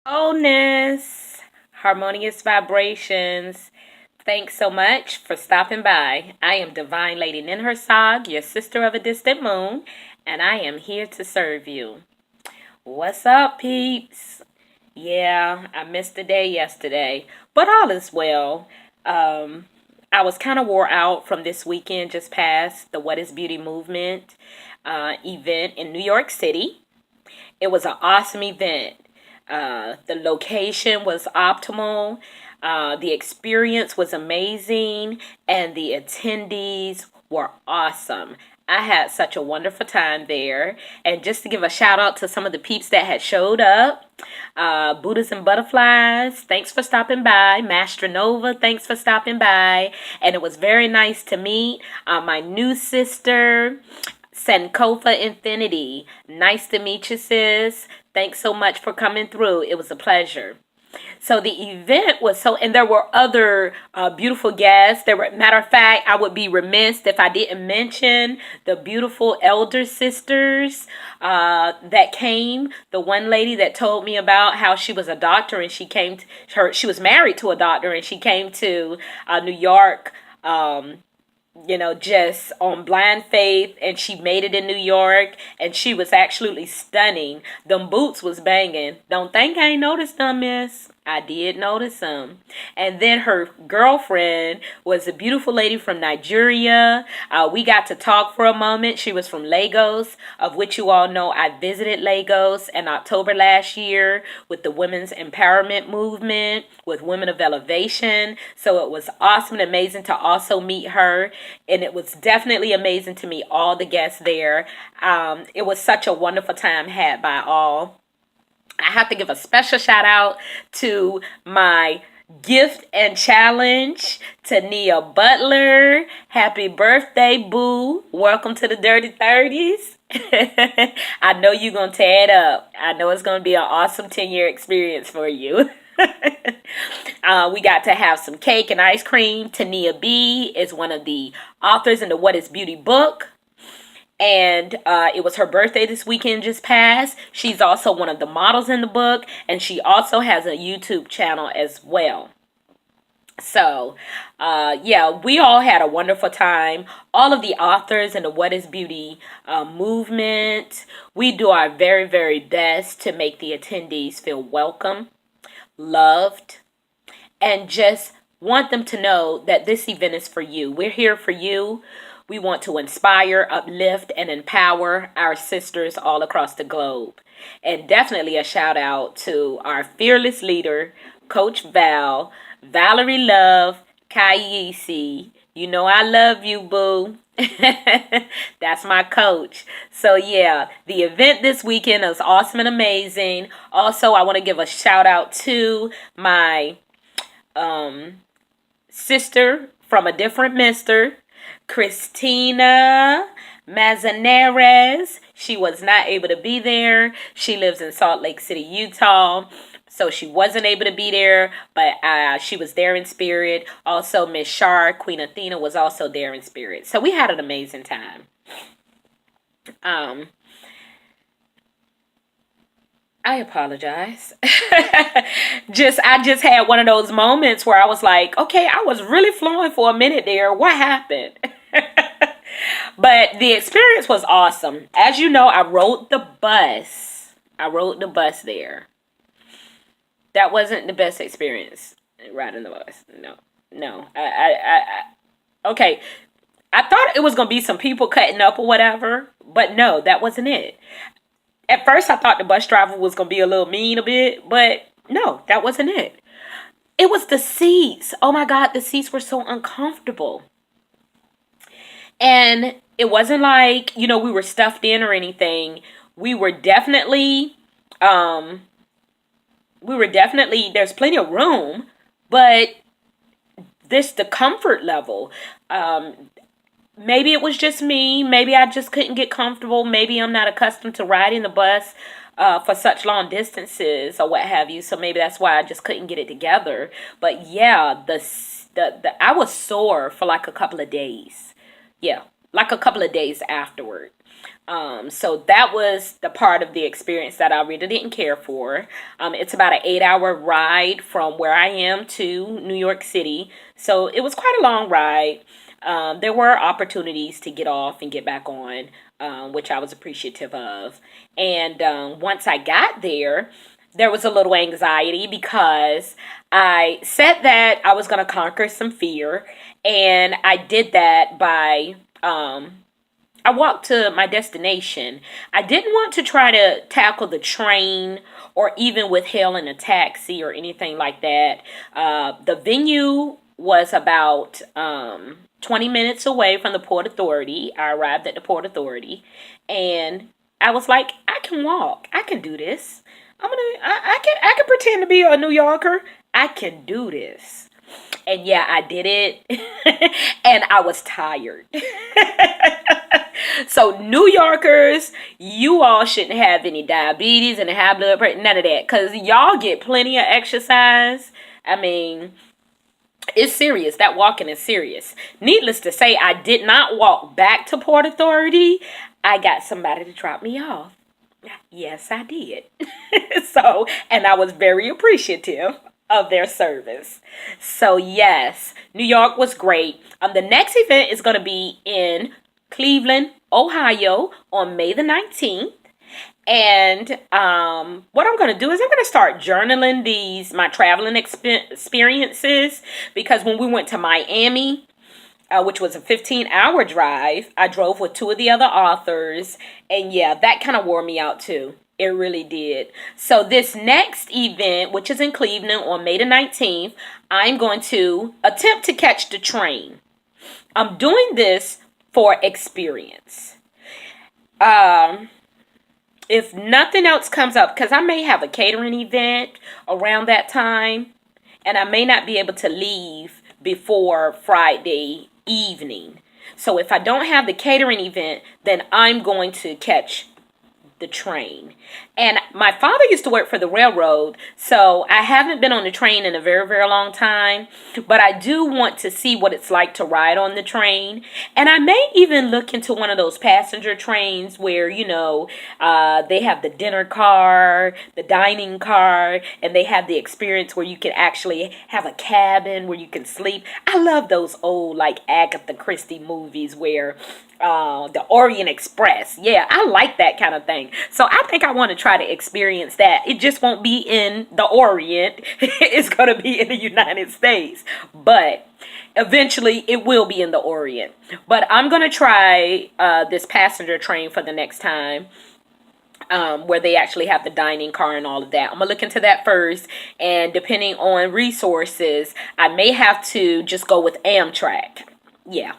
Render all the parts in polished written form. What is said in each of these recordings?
Wholeness, harmonious vibrations. Thanks so much for stopping by. I am Divine Lady Ninhursag, your sister of a distant moon, and I am here to serve you. What's up, peeps? Yeah, I missed the day yesterday, but all is well. I was kind of wore out from this weekend just past the What is Beauty movement event in New York City. It was an awesome event. The location was optimal. The experience was amazing, and the attendees were awesome. I had such a wonderful time there. And just to give a shout out to some of the peeps that had showed up, Buddhas and Butterflies, thanks for stopping by. Master Nova, thanks for stopping by. And it was very nice to meet my new sister, Sankofa Infinity. Nice to meet you, sis. Thanks so much for coming through. It was a pleasure. So the event was and there were other beautiful guests. Matter of fact, I would be remiss if I didn't mention the beautiful elder sisters that came. The one lady that told me about how she was a doctor and she was married to a doctor and she came to New York. Just on blind faith, and she made it in New York, and she was absolutely stunning. Them boots was banging. Don't think I ain't noticed them, miss. I did notice them. And then her girlfriend was a beautiful lady from Nigeria. We got to talk for a moment. She was from Lagos, of which you all know I visited Lagos in October last year with the Women's Empowerment Movement, with Women of Elevation. So it was awesome and amazing to also meet her. And it was definitely amazing to meet all the guests there. It was such a wonderful time had by all. I have to give a special shout out to my gift and challenge, Tania Butler. Happy birthday, boo. Welcome to the Dirty 30s. I know you're going to tear it up. I know it's going to be an awesome 10-year experience for you. We got to have some cake and ice cream. Tania B is one of the authors in the What is Beauty book. And it was her birthday this weekend just passed. She's also one of the models in the book. And she also has a YouTube channel as well. So, we all had a wonderful time. All of the authors in the What is Beauty movement. We do our very, very best to make the attendees feel welcome, loved, and just want them to know that this event is for you. We're here for you. We want to inspire, uplift, and empower our sisters all across the globe. And definitely a shout out to our fearless leader, Coach Valerie Love, Kaisi. You know I love you, boo. That's my coach. So yeah, the event this weekend is awesome and amazing. Also, I want to give a shout out to my sister from a different mister, Christina Manzanares. She was not able to be there. She lives in Salt Lake City, Utah. So she wasn't able to be there, but she was there in spirit. Also, Miss Shar, Queen Athena, was also there in spirit. So we had an amazing time. I apologize. I just had one of those moments where I was like, okay, I was really flowing for a minute there. What happened? But the experience was awesome. As you know, I rode the bus. There. That wasn't the best experience riding the bus. No. Okay. I thought it was going to be some people cutting up or whatever, but no, that wasn't it. At first, I thought the bus driver was going to be a little mean a bit, but no, that wasn't it. It was the seats. Oh my God, the seats were so uncomfortable. And it wasn't like, we were stuffed in or anything. We were definitely, there's plenty of room, but the comfort level, maybe it was just me. Maybe I just couldn't get comfortable. Maybe I'm not accustomed to riding the bus for such long distances or what have you. So maybe that's why I just couldn't get it together. But yeah, I was sore for like a couple of days. Yeah, like a couple of days afterward. So that was the part of the experience that I really didn't care for. It's about an 8-hour ride from where I am to New York City. So it was quite a long ride. There were opportunities to get off and get back on, which I was appreciative of. And once I got there was a little anxiety because I said that I was going to conquer some fear. And I did that by I walked to my destination. I didn't want to try to tackle the train or even with hailing a taxi or anything like that. The venue was about 20 minutes away from the Port Authority. I arrived at the Port Authority and I was like, I can walk. I can do this. I can pretend to be a New Yorker. I can do this. And yeah, I did it. And I was tired. So New Yorkers, you all shouldn't have any diabetes and high blood pressure, none of that. Because y'all get plenty of exercise. I mean, it's serious. That walking is serious. Needless to say, I did not walk back to Port Authority. I got somebody to drop me off. Yes, I did. So, and I was very appreciative of their service. So yes, New York was great. The next event is going to be in Cleveland, Ohio on May the 19th. And what I'm going to do is I'm going to start journaling my traveling experiences, because when we went to Miami, which was a 15-hour drive, I drove with two of the other authors. And yeah, that kind of wore me out too. It really did. So this next event, which is in Cleveland on May the 19th, I'm going to attempt to catch the train. I'm doing this for experience. If nothing else comes up, because I may have a catering event around that time, and I may not be able to leave before Friday evening. So if I don't have the catering event, then I'm going to catch the train. And my father used to work for the railroad, so I haven't been on the train in a very, very long time, but I do want to see what it's like to ride on the train. And I may even look into one of those passenger trains where, they have the dinner car, the dining car, and they have the experience where you can actually have a cabin where you can sleep. I love those old, like, Agatha Christie movies where the Orient Express. Yeah, I like that kind of thing. So I think I want to try to experience that. It just won't be in the Orient. It's going to be in the United States. But eventually it will be in the Orient. But I'm going to try this passenger train for the next time. Where they actually have the dining car and all of that. I'm going to look into that first. And depending on resources, I may have to just go with Amtrak. Yeah.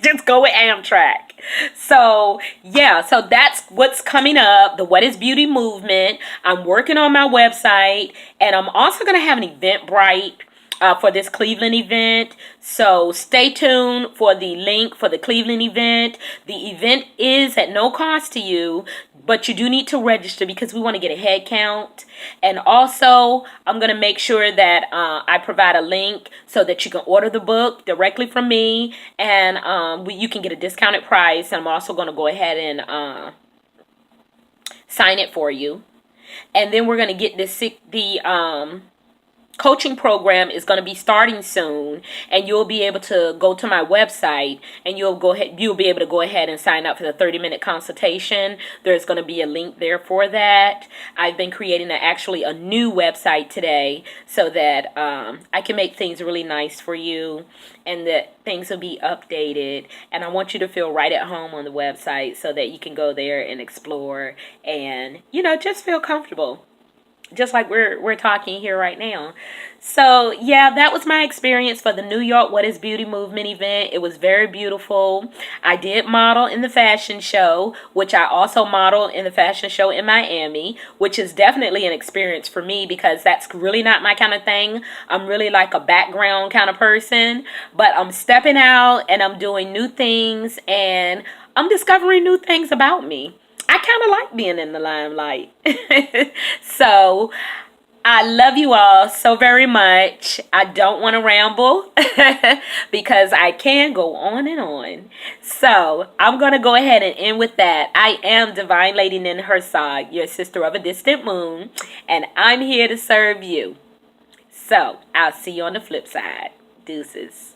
Just go with Amtrak. So yeah, so that's what's coming up, the What is Beauty movement. I'm working on my website, and I'm also going to have an Eventbrite for this Cleveland event. So stay tuned for the link for the Cleveland event. The event is at no cost to you, but you do need to register because we want to get a head count. And also, I'm going to make sure that I provide a link so that you can order the book directly from me. And you can get a discounted price. And I'm also going to go ahead and sign it for you. And then we're going to get the coaching program is going to be starting soon, and you'll be able to go to my website and you'll be able to go ahead and sign up for the 30-minute consultation. There's going to be a link there for that. I've been creating a new website today so that I can make things really nice for you and that things will be updated. And I want you to feel right at home on the website so that you can go there and explore and just feel comfortable, just like we're talking here right now. So yeah, that was my experience for the New York What is Beauty movement event. It was very beautiful. I did model in the fashion show, which I also modeled in the fashion show in Miami, which is definitely an experience for me because that's really not my kind of thing. I'm really like a background kind of person, but I'm stepping out and I'm doing new things and I'm discovering new things about me. I kind of like being in the limelight. So I love you all so very much. I don't want to ramble because I can go on and on. So I'm going to go ahead and end with that. I am Divine Lady Nin Hersog, your sister of a distant moon, and I'm here to serve you. So I'll see you on the flip side. Deuces.